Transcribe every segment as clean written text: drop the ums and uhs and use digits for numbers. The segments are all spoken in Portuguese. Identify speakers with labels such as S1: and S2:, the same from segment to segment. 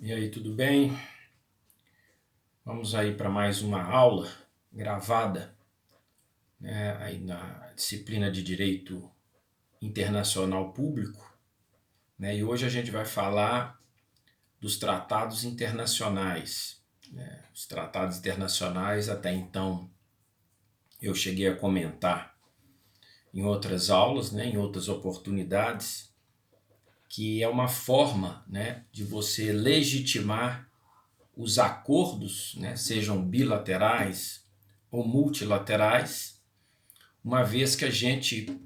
S1: E aí, tudo bem? Vamos aí para mais uma aula gravada, né, aí na disciplina de Direito Internacional Público, né, e hoje a gente vai falar dos tratados internacionais, né. Os tratados internacionais, até então, eu cheguei a comentar em outras aulas, né, em outras oportunidades, que é uma forma, né, de você legitimar os acordos, né, sejam bilaterais ou multilaterais, uma vez que a gente,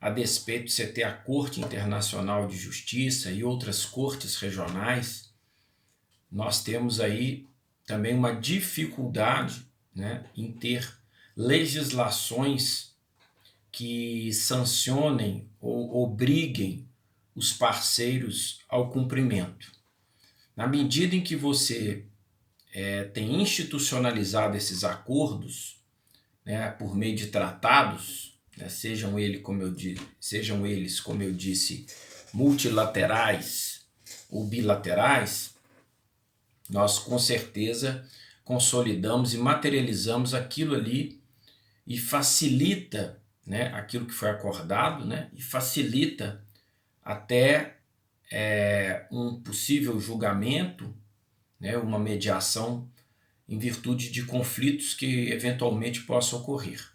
S1: a despeito de você ter a Corte Internacional de Justiça e outras cortes regionais, nós temos aí também uma dificuldade, né, em ter legislações que sancionem ou obriguem os parceiros ao cumprimento. Na medida em que você tem institucionalizado esses acordos, né, por meio de tratados, né, sejam eles, como eu disse, multilaterais ou bilaterais, nós com certeza consolidamos e materializamos aquilo ali e facilita, né, aquilo que foi acordado, né, e facilita até um possível julgamento, né, uma mediação em virtude de conflitos que eventualmente possam ocorrer.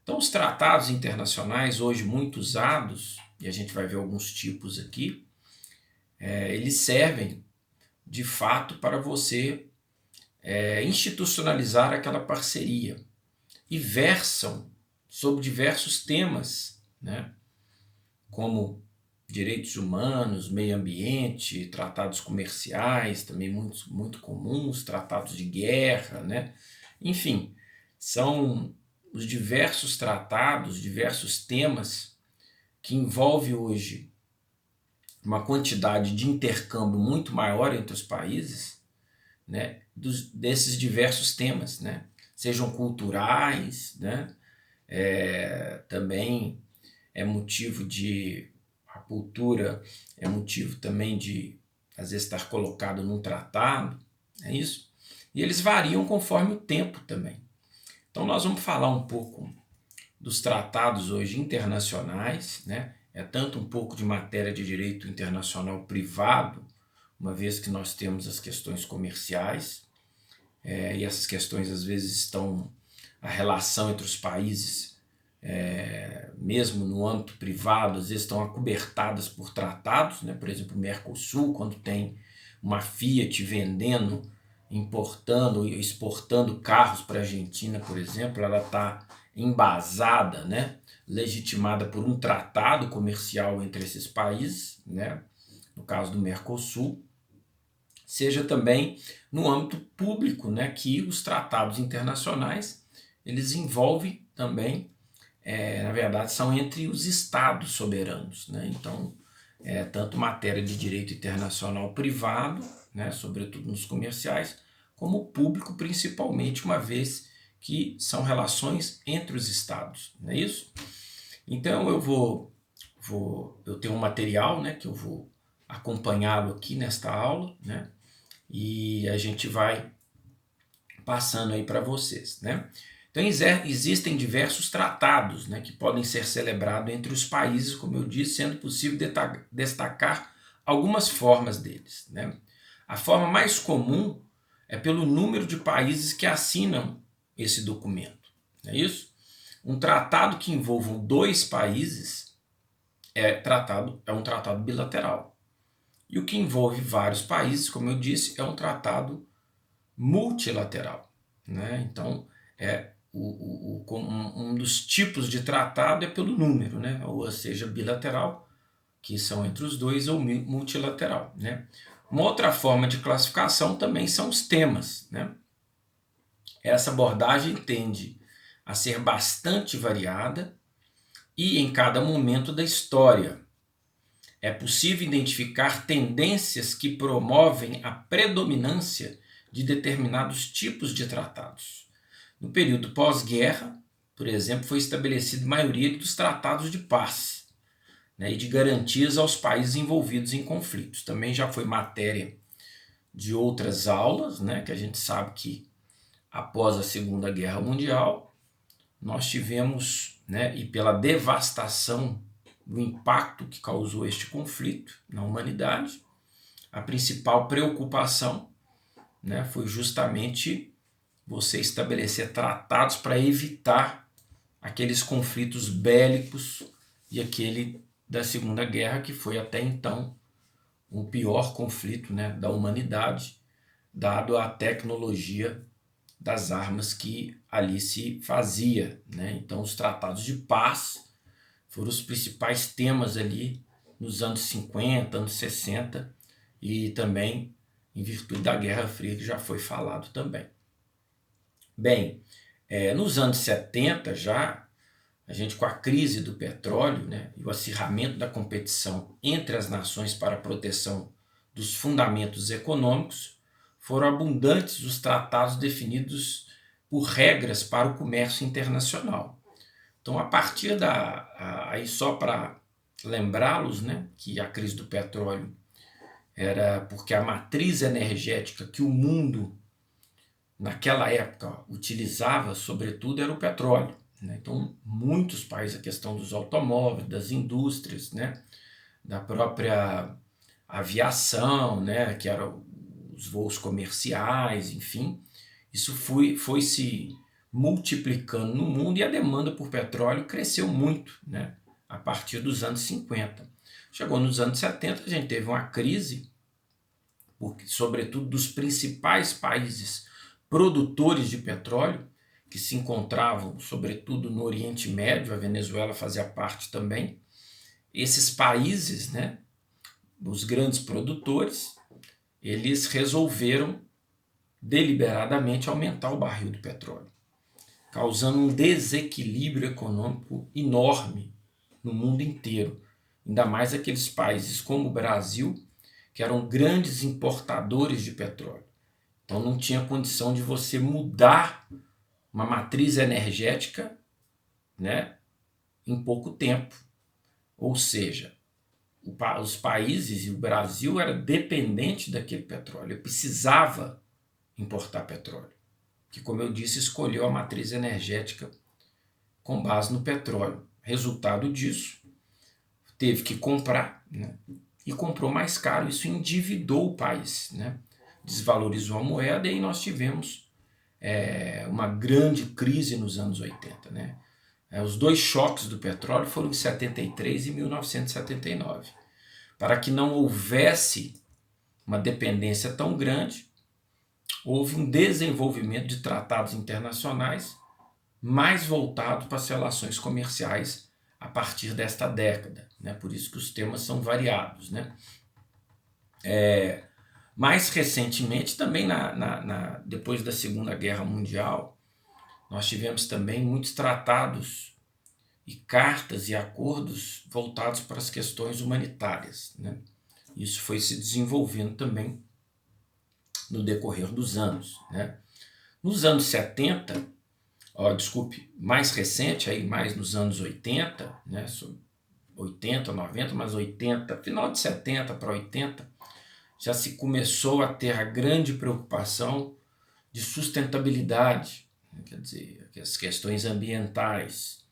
S1: Então, os tratados internacionais, hoje muito usados, e a gente vai ver alguns tipos aqui, eles servem de fato para você institucionalizar aquela parceria e versam sobre diversos temas, né, como direitos humanos, meio ambiente, tratados comerciais, também muito comuns, tratados de guerra, né? Enfim, são os diversos tratados, diversos temas que envolvem hoje uma quantidade de intercâmbio muito maior entre os países, né? Desses diversos temas, né? Sejam culturais, né? Também é motivo de a cultura é motivo também de, às vezes, estar colocado num tratado, é isso? E eles variam conforme o tempo também. Então nós vamos falar um pouco dos tratados hoje internacionais, né? É tanto um pouco de matéria de direito internacional privado, uma vez que nós temos as questões comerciais, e essas questões às vezes estão, a relação entre os países, mesmo no âmbito privado, às vezes estão acobertadas por tratados, né? Por exemplo, o Mercosul, quando tem uma Fiat vendendo, importando e exportando carros para a Argentina, por exemplo, ela está embasada, né? Legitimada por um tratado comercial entre esses países, né? No caso do Mercosul, seja também no âmbito público, né? Que os tratados internacionais eles envolvem também, na verdade, são entre os estados soberanos, né? Então, tanto matéria de direito internacional privado, né, sobretudo nos comerciais, como público principalmente, uma vez que são relações entre os estados, não é isso? Então eu tenho um material, né, que eu vou acompanhá-lo aqui nesta aula, né, e a gente vai passando aí para vocês, né? Então existem diversos tratados, né, que podem ser celebrados entre os países, como eu disse, sendo possível destacar algumas formas deles, né? A forma mais comum é pelo número de países que assinam esse documento, não é isso? Um tratado que envolva dois países é um tratado bilateral. E o que envolve vários países, como eu disse, é um tratado multilateral, né? Então, um dos tipos de tratado é pelo número, né? Ou seja, bilateral, que são entre os dois, ou multilateral, né? Uma outra forma de classificação também são os temas, né? Essa abordagem tende a ser bastante variada e em cada momento da história. É possível identificar tendências que promovem a predominância de determinados tipos de tratados. No período pós-guerra, por exemplo, foi estabelecida a maioria dos tratados de paz, né, e de garantias aos países envolvidos em conflitos. Também já foi matéria de outras aulas, né, que a gente sabe que após a Segunda Guerra Mundial, nós tivemos, né, e pela devastação do impacto que causou este conflito na humanidade, a principal preocupação, né, foi justamente você estabelecer tratados para evitar aqueles conflitos bélicos e aquele da Segunda Guerra, que foi até então o pior conflito, né, da humanidade, dado a tecnologia das armas que ali se fazia, né? Então os tratados de paz foram os principais temas ali nos anos 50, anos 60 e também em virtude da Guerra Fria, que já foi falado também. Bem, nos anos 70 já, a gente com a crise do petróleo, né, e o acirramento da competição entre as nações para a proteção dos fundamentos econômicos, foram abundantes os tratados definidos por regras para o comércio internacional. Então, a partir aí só para lembrá-los, né, que a crise do petróleo era porque a matriz energética que o mundo naquela época utilizava, sobretudo, era o petróleo, né? Então, muitos países, a questão dos automóveis, das indústrias, né, da própria aviação, né, que eram os voos comerciais, enfim, isso foi se multiplicando no mundo e a demanda por petróleo cresceu muito, né, a partir dos anos 50. Chegou nos anos 70, a gente teve uma crise, porque, sobretudo dos principais países produtores de petróleo, que se encontravam, sobretudo, no Oriente Médio, a Venezuela fazia parte também. Esses países, né, os grandes produtores, eles resolveram deliberadamente aumentar o barril do petróleo, causando um desequilíbrio econômico enorme no mundo inteiro, ainda mais aqueles países como o Brasil, que eram grandes importadores de petróleo. Então não tinha condição de você mudar uma matriz energética, né, em pouco tempo. Ou seja, os países e o Brasil era dependente daquele petróleo. Eu precisava importar petróleo, que, como eu disse, escolheu a matriz energética com base no petróleo. Resultado disso, teve que comprar, né, e comprou mais caro. Isso endividou o país, né, desvalorizou a moeda e nós tivemos uma grande crise nos anos 80. Né? Os dois choques do petróleo foram em 73 e 1979. Para que não houvesse uma dependência tão grande, houve um desenvolvimento de tratados internacionais mais voltados para as relações comerciais a partir desta década. Né? Por isso que os temas são variados. Né? Mais recentemente, também depois da Segunda Guerra Mundial, nós tivemos também muitos tratados e cartas e acordos voltados para as questões humanitárias. Né? Isso foi se desenvolvendo também no decorrer dos anos. Né? Nos anos 70, mais recente, aí mais nos anos 80, né? 80, 90, mas 80, final de 70 para 80, já se começou a ter a grande preocupação de sustentabilidade, né? Quer dizer, as questões ambientais.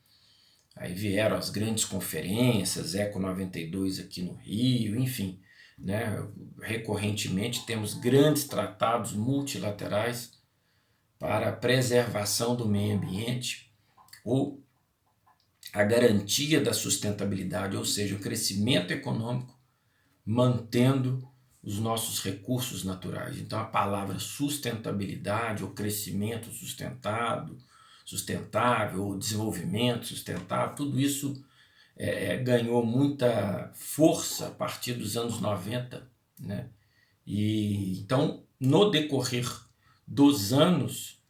S1: Aí vieram as grandes conferências, Eco 92 aqui no Rio, enfim, né? Recorrentemente temos grandes tratados multilaterais para a preservação do meio ambiente ou a garantia da sustentabilidade, ou seja, o crescimento econômico mantendo os nossos recursos naturais. Então a palavra sustentabilidade ou crescimento sustentável ou desenvolvimento sustentável, tudo isso ganhou muita força a partir dos anos 90. Né? E então, no decorrer dos anos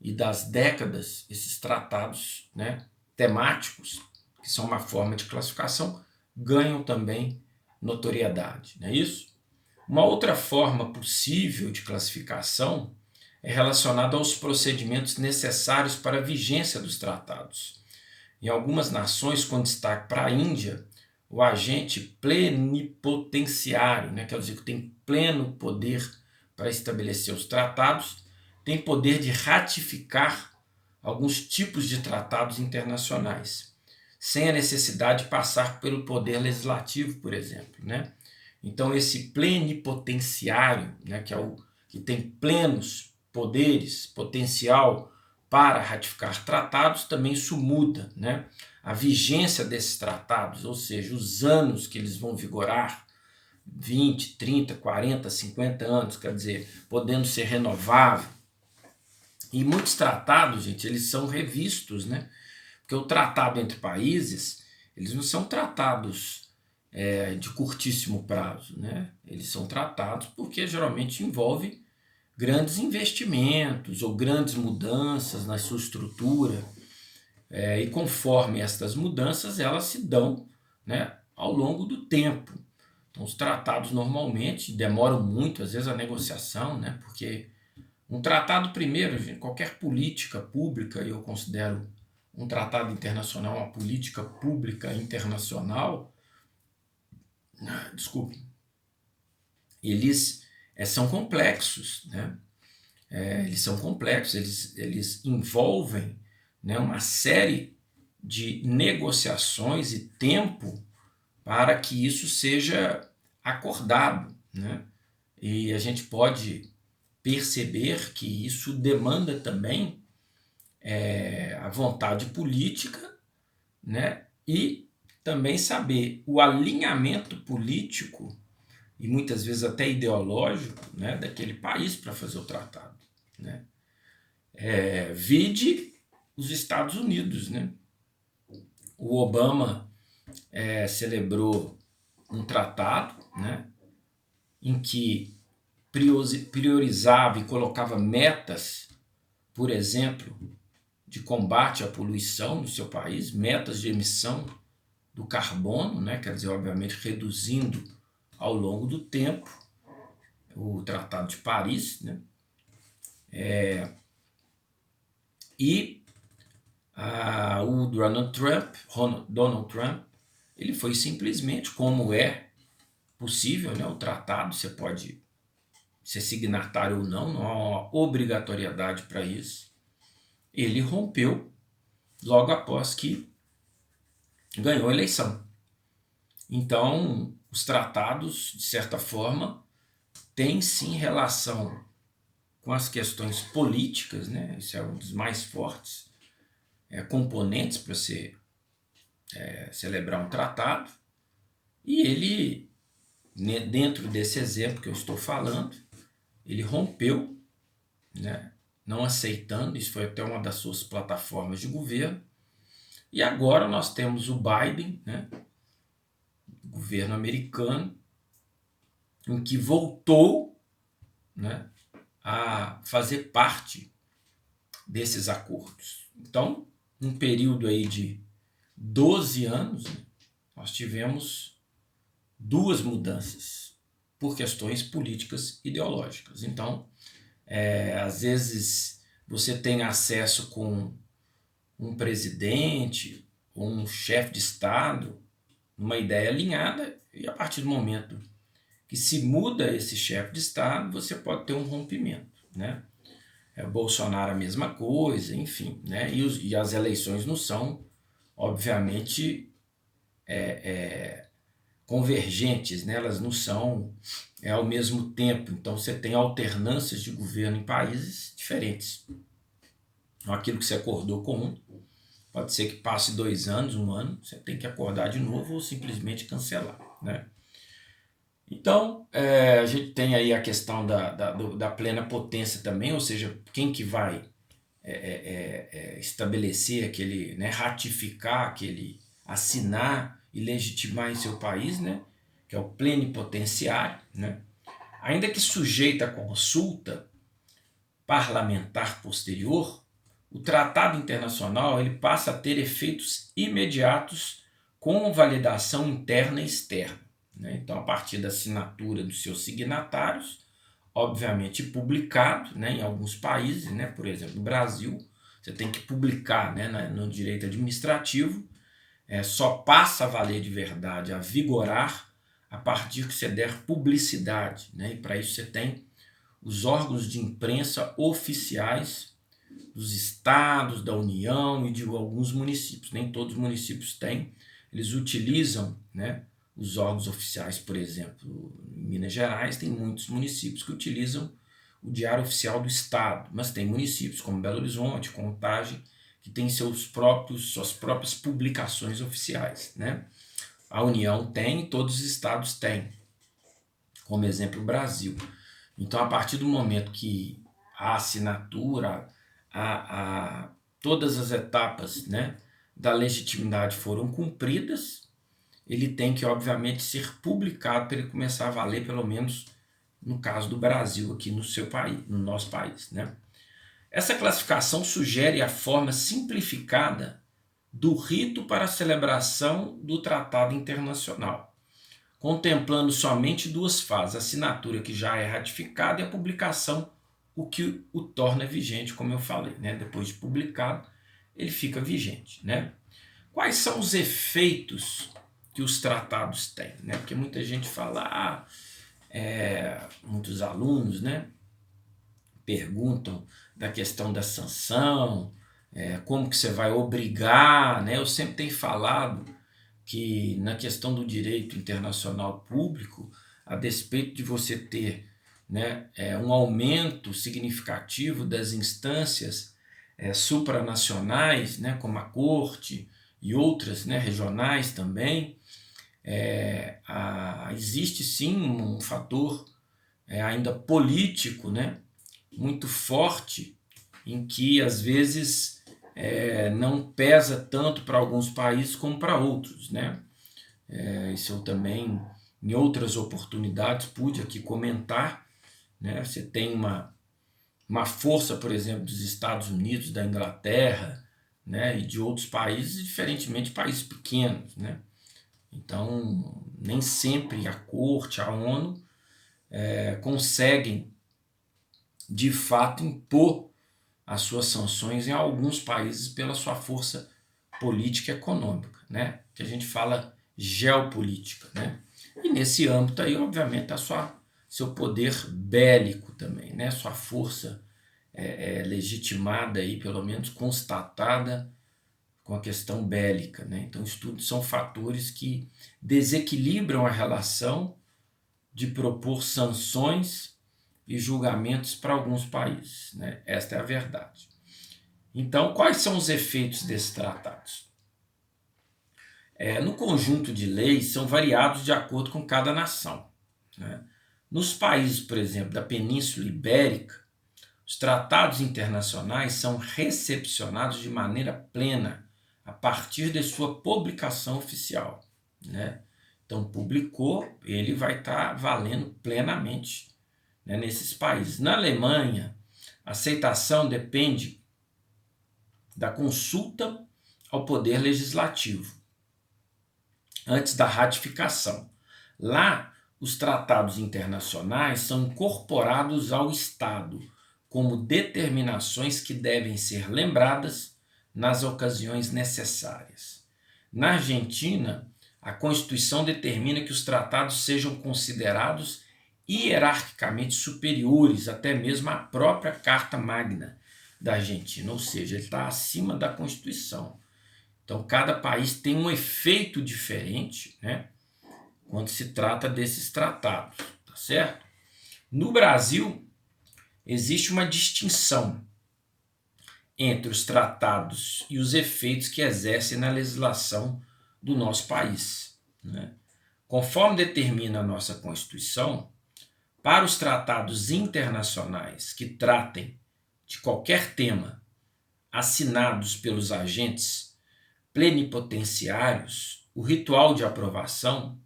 S1: e das décadas, esses tratados, né, temáticos, que são uma forma de classificação, ganham também notoriedade. Não é isso? Uma outra forma possível de classificação é relacionada aos procedimentos necessários para a vigência dos tratados. Em algumas nações, com destaque para a Índia, o agente plenipotenciário, né, quer dizer que tem pleno poder para estabelecer os tratados, tem poder de ratificar alguns tipos de tratados internacionais, sem a necessidade de passar pelo poder legislativo, por exemplo, né? Então esse plenipotenciário, né, que é o que tem plenos poderes, potencial para ratificar tratados, também isso muda, né? A vigência desses tratados, ou seja, os anos que eles vão vigorar, 20, 30, 40, 50 anos, quer dizer, podendo ser renovável. E muitos tratados, gente, eles são revistos, né? Porque o tratado entre países, eles não são tratados de curtíssimo prazo, né? Eles são tratados porque geralmente envolve grandes investimentos ou grandes mudanças na sua estrutura, e conforme estas mudanças elas se dão, né, ao longo do tempo. Então os tratados normalmente demoram muito, às vezes a negociação, né, porque um tratado primeiro, gente, qualquer política pública, eu considero um tratado internacional uma política pública internacional, desculpe, eles são complexos, né? Eles são complexos, eles envolvem, né, uma série de negociações e tempo para que isso seja acordado, né? E a gente pode perceber que isso demanda também a vontade política, né? E também saber o alinhamento político e muitas vezes até ideológico, né, daquele país para fazer o tratado, né? Vide os Estados Unidos, né? O Obama celebrou um tratado, né, em que priorizava e colocava metas, por exemplo, de combate à poluição no seu país, metas de emissão do carbono, né, quer dizer, obviamente reduzindo ao longo do tempo, o Tratado de Paris, né? E o Donald Trump, ele foi simplesmente, como é possível, né, o tratado, você pode ser signatário ou não, não há uma obrigatoriedade para isso, ele rompeu logo após que ganhou a eleição. Então, os tratados, de certa forma, têm sim relação com as questões políticas, né? Isso é um dos mais fortes componentes para você celebrar um tratado. E ele, dentro desse exemplo que eu estou falando, ele rompeu, né? Não aceitando, isso foi até uma das suas plataformas de governo. E agora nós temos o Biden, né? O governo americano, em que voltou, né, a fazer parte desses acordos. Então, um período aí de 12 anos, né, nós tivemos duas mudanças por questões políticas ideológicas. Então, às vezes você tem acesso com um presidente ou um chefe de Estado, uma ideia alinhada, e a partir do momento que se muda esse chefe de Estado, você pode ter um rompimento, né? Bolsonaro a mesma coisa, enfim, né? E as eleições não são, obviamente, convergentes, né? Elas não são ao mesmo tempo, então você tem alternâncias de governo em países diferentes. Então, aquilo que você acordou com um, pode ser que passe 2 anos, 1 ano, você tem que acordar de novo ou simplesmente cancelar, né? Então, a gente tem aí a questão da plena potência também, ou seja, quem que vai estabelecer aquele, né, ratificar aquele, assinar e legitimar em seu país, né, que é o plenipotenciário, né, ainda que sujeito à consulta parlamentar posterior, o tratado internacional ele passa a ter efeitos imediatos com validação interna e externa. Então, a partir da assinatura dos seus signatários, obviamente publicado, né, em alguns países, né, por exemplo, no Brasil, você tem que publicar, né, no direito administrativo, só passa a valer de verdade, a vigorar, a partir que você der publicidade, né, e para isso você tem os órgãos de imprensa oficiais dos estados, da União e de alguns municípios. Nem todos os municípios têm. Eles utilizam, né, os órgãos oficiais. Por exemplo, em Minas Gerais tem muitos municípios que utilizam o Diário Oficial do Estado, mas tem municípios como Belo Horizonte, Contagem, que têm suas próprias publicações oficiais, né? A União tem, todos os estados têm, como exemplo o Brasil. Então, a partir do momento que a assinatura, todas as etapas, né, da legitimidade foram cumpridas, ele tem que, obviamente, ser publicado para ele começar a valer, pelo menos no caso do Brasil, aqui no seu país, no nosso país, né? Essa classificação sugere a forma simplificada do rito para a celebração do tratado internacional, contemplando somente duas fases: a assinatura, que já é ratificada, e a publicação, o que o torna vigente, como eu falei, né? Depois de publicado, ele fica vigente, né? Quais são os efeitos que os tratados têm, né? Porque muita gente fala, muitos alunos, né, perguntam da questão da sanção, como que você vai obrigar, né? Eu sempre tenho falado que na questão do direito internacional público, a despeito de você ter, né, um aumento significativo das instâncias supranacionais, né, como a Corte e outras, né, regionais também, existe sim um fator ainda político, né, muito forte, em que às vezes não pesa tanto para alguns países como para outros, né? Isso eu também, em outras oportunidades, pude aqui comentar, né? Você tem uma força, por exemplo, dos Estados Unidos, da Inglaterra, né, e de outros países, diferentemente de países pequenos, né? Então, nem sempre a Corte, a ONU, conseguem, de fato, impor as suas sanções em alguns países pela sua força política e econômica, né? Que a gente fala geopolítica, né? E nesse âmbito aí, obviamente, seu poder bélico também, né? Sua força legitimada aí, pelo menos constatada com a questão bélica, né? Então, isso tudo são fatores que desequilibram a relação de propor sanções e julgamentos para alguns países, né? Esta é a verdade. Então, quais são os efeitos desses tratados? No conjunto de leis, são variados de acordo com cada nação, né? Nos países, por exemplo, da Península Ibérica, os tratados internacionais são recepcionados de maneira plena a partir de sua publicação oficial, né? Então, publicou, ele vai estar valendo plenamente, né, nesses países. Na Alemanha, a aceitação depende da consulta ao poder legislativo antes da ratificação. Lá, os tratados internacionais são incorporados ao Estado como determinações que devem ser lembradas nas ocasiões necessárias. Na Argentina, a Constituição determina que os tratados sejam considerados hierarquicamente superiores até mesmo à própria Carta Magna da Argentina, ou seja, ele está acima da Constituição. Então, cada país tem um efeito diferente, né, quando se trata desses tratados, tá certo? No Brasil, existe uma distinção entre os tratados e os efeitos que exercem na legislação do nosso país, né? Conforme determina a nossa Constituição, para os tratados internacionais que tratem de qualquer tema assinados pelos agentes plenipotenciários, o ritual de aprovação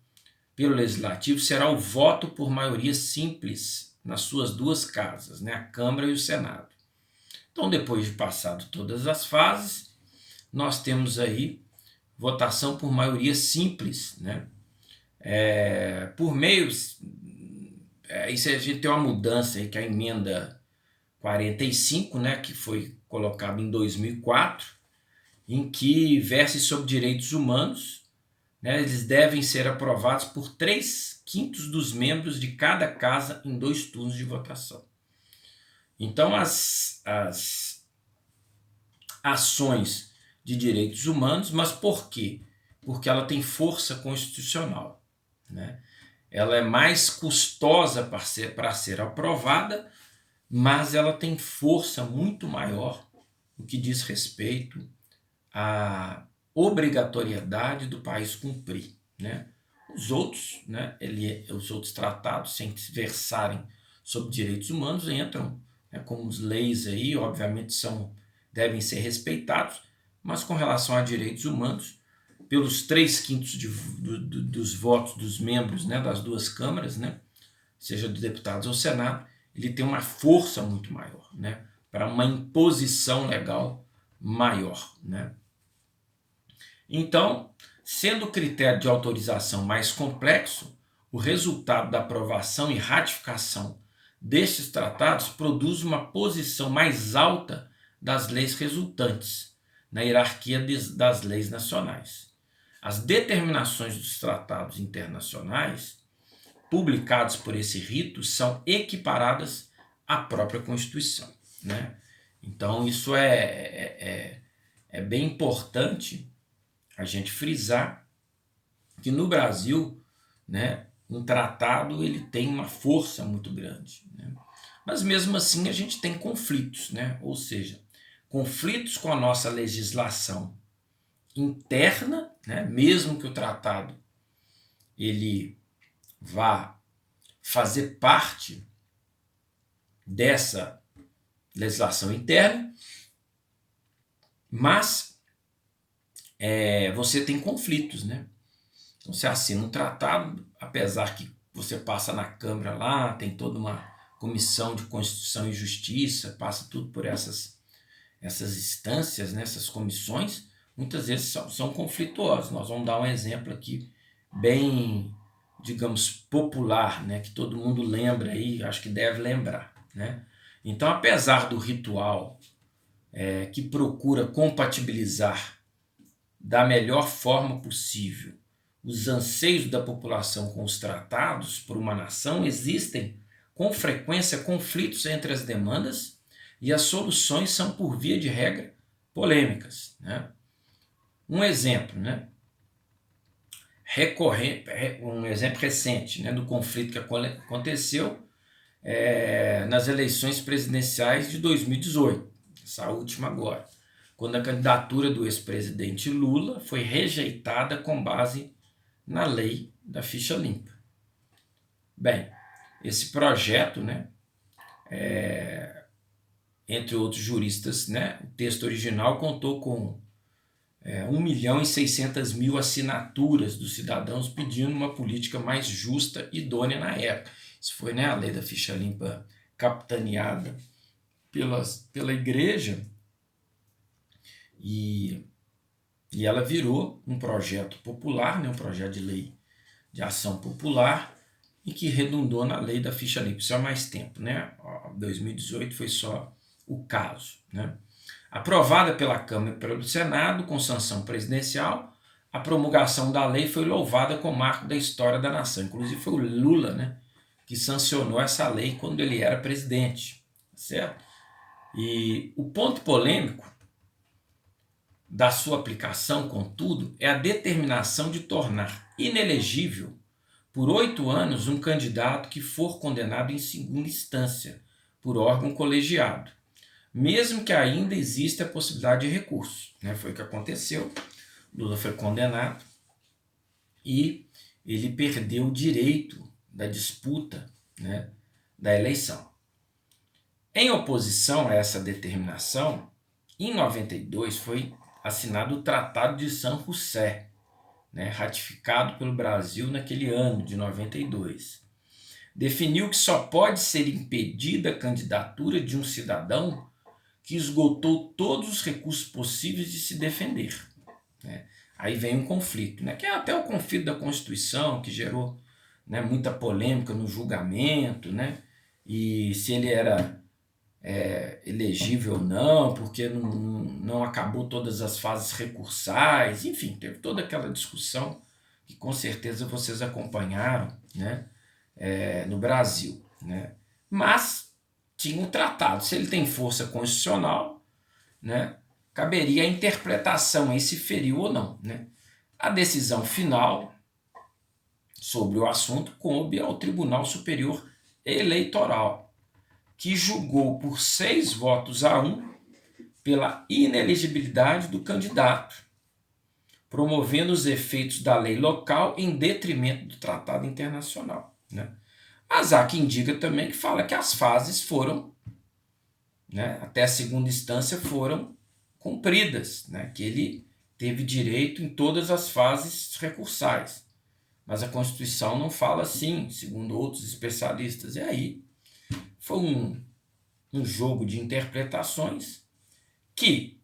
S1: pelo Legislativo será o voto por maioria simples nas suas duas casas, né, a Câmara e o Senado. Então, depois de passado todas as fases, nós temos aí votação por maioria simples, né? Por meios... isso a gente tem uma mudança aí, que é a emenda 45, né, que foi colocada em 2004, em que versa sobre direitos humanos, né, eles devem ser aprovados por 3/5 dos membros de cada casa em 2 turnos de votação. Então, as ações de direitos humanos, mas por quê? Porque ela tem força constitucional, né? Ela é mais custosa para ser aprovada, mas ela tem força muito maior no que diz respeito à obrigatoriedade do país cumprir, né? Os outros, né, os outros tratados, sem versarem sobre direitos humanos, entram, né, como leis aí, obviamente devem ser respeitados, mas com relação a direitos humanos, pelos 3/5 dos votos dos membros, né, das duas câmaras, né, seja dos deputados ou Senado, ele tem uma força muito maior, né, para uma imposição legal maior, né. Então, sendo o critério de autorização mais complexo, o resultado da aprovação e ratificação destes tratados produz uma posição mais alta das leis resultantes, na hierarquia das leis nacionais. As determinações dos tratados internacionais, publicados por esse rito, são equiparadas à própria Constituição, né? Então, isso é bem importante a gente frisar que no Brasil, né, um tratado ele tem uma força muito grande, né? Mas mesmo assim a gente tem conflitos, né? Ou seja, conflitos com a nossa legislação interna, né? Mesmo que o tratado ele vá fazer parte dessa legislação interna, mas você tem conflitos, né? Então, você assina um tratado, apesar que você passa na Câmara lá, tem toda uma comissão de Constituição e Justiça, passa tudo por essas instâncias, né, essas comissões, muitas vezes são conflituosas. Nós vamos dar um exemplo aqui bem, digamos, popular, né, que todo mundo lembra aí, acho que deve lembrar, né? Então, apesar do ritual que procura compatibilizar da melhor forma possível os anseios da população com os tratados por uma nação, existem com frequência conflitos entre as demandas e as soluções são, por via de regra, polêmicas, né? Um exemplo, né? Um exemplo recente, né, do conflito que aconteceu nas eleições presidenciais de 2018, essa última agora, quando a candidatura do ex-presidente Lula foi rejeitada com base na lei da ficha limpa. Bem, esse projeto, né, entre outros juristas, né, o texto original contou com 1.600.000 assinaturas dos cidadãos pedindo uma política mais justa e idônea na época. Isso foi, né, a lei da ficha limpa capitaneada pela igreja e ela virou um projeto popular, né, um projeto de lei de ação popular e que redundou na lei da ficha limpa. Isso há mais tempo, né? 2018 foi só o caso, né? Aprovada pela Câmara e pelo Senado com sanção presidencial, a promulgação da lei foi louvada como marco da história da nação. Inclusive foi o Lula, né, que sancionou essa lei quando ele era presidente, certo? E o ponto polêmico da sua aplicação, contudo, é a determinação de tornar inelegível por 8 anos um candidato que for condenado em segunda instância por órgão colegiado, mesmo que ainda exista a possibilidade de recurso, né? Foi o que aconteceu. Lula foi condenado e ele perdeu o direito da disputa, né, da eleição. Em oposição a essa determinação, em 92 foi assinado o Tratado de San José, né, ratificado pelo Brasil naquele ano de 92. Definiu que só pode ser impedida a candidatura de um cidadão que esgotou todos os recursos possíveis de se defender, né? Aí vem um conflito, né, que é até o conflito da Constituição, que gerou, né, muita polêmica no julgamento, né, e se ele era elegível ou não, porque não acabou todas as fases recursais, enfim, teve toda aquela discussão que com certeza vocês acompanharam, né, no Brasil, né? Mas tinha um tratado. Se ele tem força constitucional, né, caberia a interpretação aí se feriu ou não, né? A decisão final sobre o assunto coube ao Tribunal Superior Eleitoral, que julgou por 6 votos a 1 pela inelegibilidade do candidato, promovendo os efeitos da lei local em detrimento do tratado internacional, né? Mas há quem diga também que fala que as fases foram, né, até a segunda instância foram cumpridas, né, que ele teve direito em todas as fases recursais. Mas a Constituição não fala assim, segundo outros especialistas. E aí foi um jogo de interpretações que,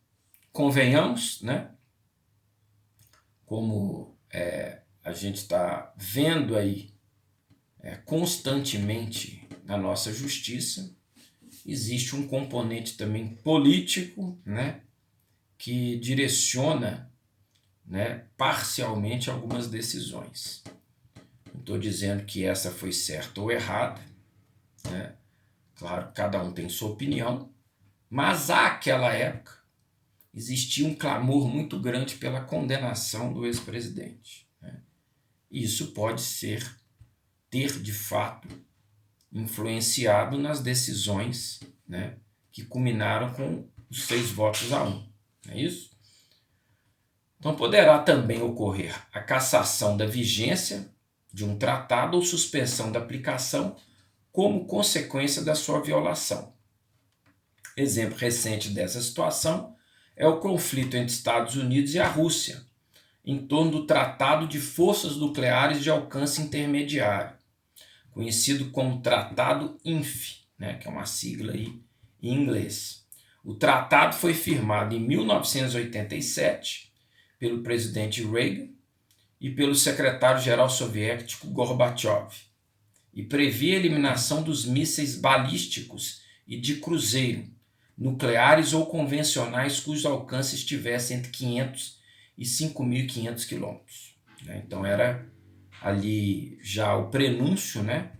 S1: convenhamos, né, como a gente está vendo aí constantemente na nossa justiça, existe um componente também político, né, que direciona, né, parcialmente algumas decisões. Não estou dizendo que essa foi certa ou errada, né? Claro, cada um tem sua opinião, mas àquela época existia um clamor muito grande pela condenação do ex-presidente, né? Isso pode ter de fato influenciado nas decisões, né, que culminaram com os 6 votos a 1, não é isso? Então poderá também ocorrer a cassação da vigência de um tratado ou suspensão da aplicação como consequência da sua violação. Exemplo recente dessa situação é o conflito entre Estados Unidos e a Rússia, em torno do Tratado de Forças Nucleares de Alcance Intermediário, conhecido como Tratado INF, né, que é uma sigla aí em inglês. O tratado foi firmado em 1987 pelo presidente Reagan e pelo secretário-geral soviético Gorbachev, e previa a eliminação dos mísseis balísticos e de cruzeiro, nucleares ou convencionais cujo alcance estivesse entre 500 e 5.500 quilômetros. Então era ali já o prenúncio, né,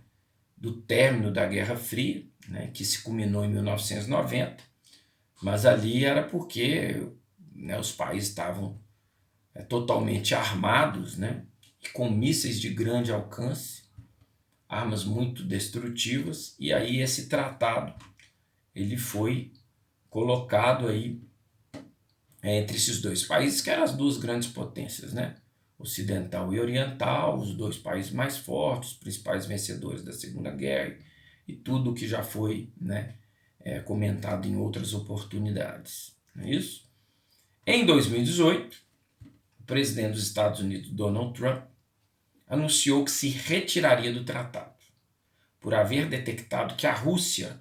S1: do término da Guerra Fria, né, que se culminou em 1990, mas ali era porque, né, os países estavam totalmente armados, né, com mísseis de grande alcance, armas muito destrutivas, e aí esse tratado ele foi colocado aí entre esses dois países, que eram as duas grandes potências, né? Ocidental e oriental, os dois países mais fortes, os principais vencedores da Segunda Guerra, e tudo o que já foi, né, comentado em outras oportunidades. Não é isso? Em 2018, o presidente dos Estados Unidos, Donald Trump, anunciou que se retiraria do tratado, por haver detectado que a Rússia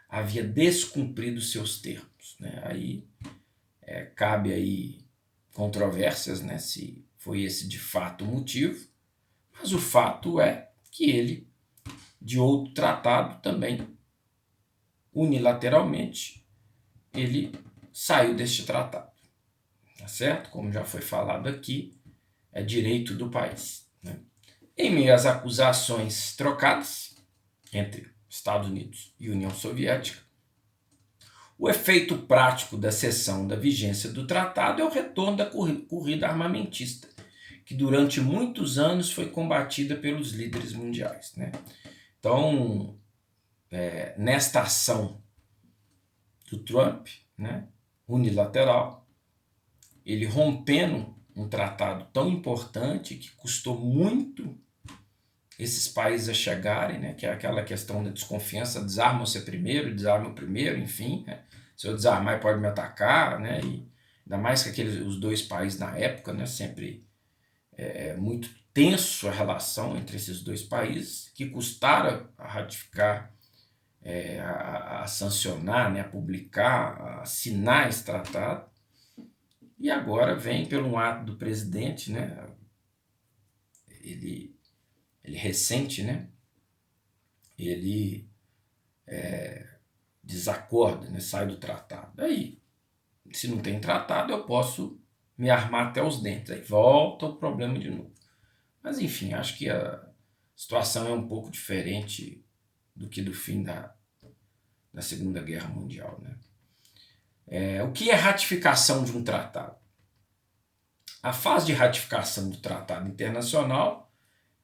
S1: havia descumprido seus termos, né? Aí cabe aí controvérsias, né, se foi esse de fato o motivo, mas o fato é que ele, de outro tratado também, unilateralmente, ele saiu deste tratado, tá certo? Como já foi falado aqui, é direito do país, né? Em meio às acusações trocadas entre Estados Unidos e União Soviética, o efeito prático da cessão da vigência do tratado é o retorno da corrida armamentista, que durante muitos anos foi combatida pelos líderes mundiais, né? Então, nesta ação do Trump, né, unilateral, ele rompendo um tratado tão importante que custou muito esses países a chegarem, né, que é aquela questão da desconfiança, desarma você primeiro, desarma o primeiro, enfim, né? Se eu desarmar pode me atacar, né? E ainda mais que os dois países na época, né, sempre muito tenso a relação entre esses dois países, que custaram a ratificar, a sancionar, né, a publicar, a assinar esse tratado, e agora vem pelo um ato do presidente, né, ele ressente, né, ele desacorda, né, sai do tratado. Aí, se não tem tratado, eu posso me armar até os dentes, aí volta o problema de novo. Mas enfim, acho que a situação é um pouco diferente do que do fim da da Segunda Guerra Mundial, né? O que é ratificação de um tratado? A fase de ratificação do tratado internacional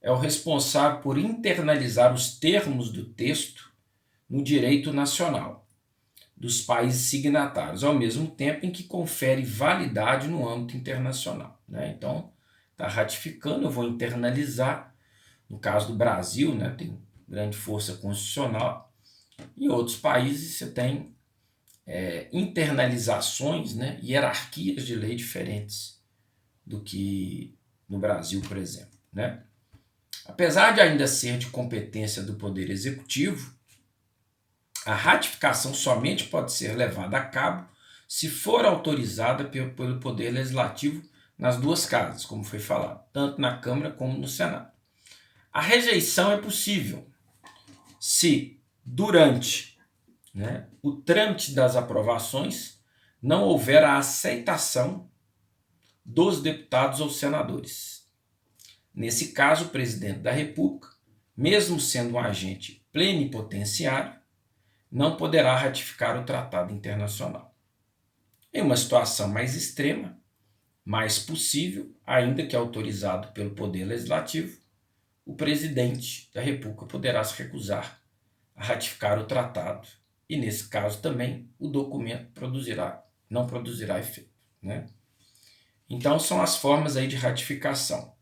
S1: é o responsável por internalizar os termos do texto no direito nacional dos países signatários, ao mesmo tempo em que confere validade no âmbito internacional, né? Então, está ratificando, eu vou internalizar. No caso do Brasil, né, tem grande força constitucional. Em outros países você tem internalizações, né, hierarquias de lei diferentes do que no Brasil, por exemplo, né? Apesar de ainda ser de competência do Poder Executivo, a ratificação somente pode ser levada a cabo se for autorizada pelo Poder Legislativo nas duas casas, como foi falado, tanto na Câmara como no Senado. A rejeição é possível se, durante, né, o trâmite das aprovações, não houver a aceitação dos deputados ou senadores. Nesse caso, o presidente da República, mesmo sendo um agente plenipotenciário, não poderá ratificar o tratado internacional. Em uma situação mais extrema, mais possível, ainda que autorizado pelo Poder Legislativo, o presidente da República poderá se recusar a ratificar o tratado e, nesse caso também, o documento não produzirá efeito, né? Então, são as formas aí de ratificação.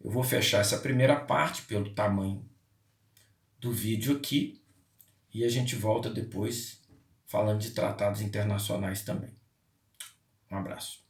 S1: Eu vou fechar essa primeira parte pelo tamanho do vídeo aqui e a gente volta depois falando de tratados internacionais também. Um abraço.